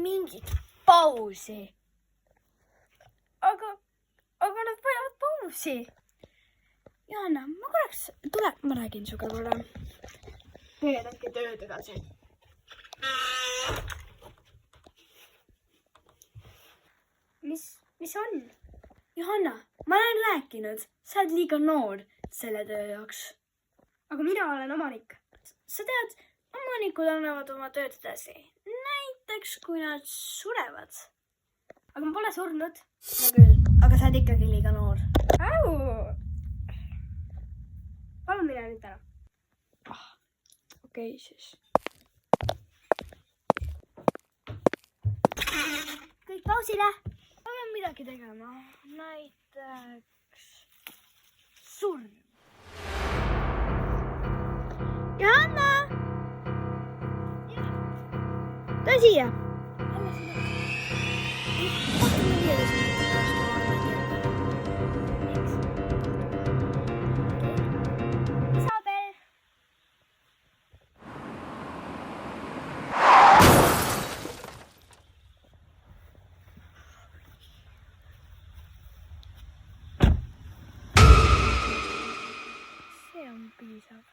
mingit pausi. Aga nad vajavad pausi. Johanna, ma korraks ma räägin suga korra. Teed äkki tööd edasi. Mis on? Johanna, ma olen rääkinud. Sa oled liiga noor selle töö jaoks. Aga mina olen omanik. Sa tead, omanikud annavad oma tööd edasi. Näiteks, kui nad surevad. Aga ma pole surnud. No küll, aga sa oled ikkagi liiga noor. Palun mine nüüd täna. Okei, siis. Kõik pausile. Ma pean midagi tegema. Näiteks surm. Johanna! Tule siia. Isabel! See on piisav.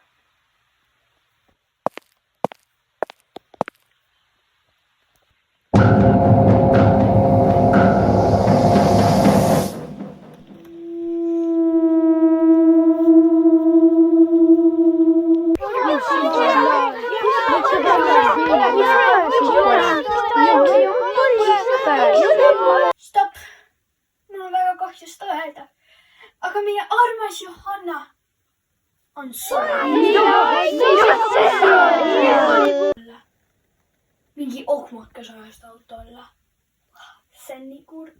Stopp! Mul on väga kahju seda öelda. Aga meie armas Johanna on mingi ohmakas ajast auto olla. See on nii kurb.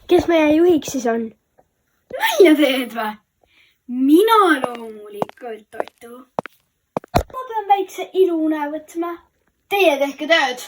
Kes meie juhiks siis on? Nalja teed või? Mina loomulikult, Otu. Ma pean väikse ilune võtma. Teie tehke tööd.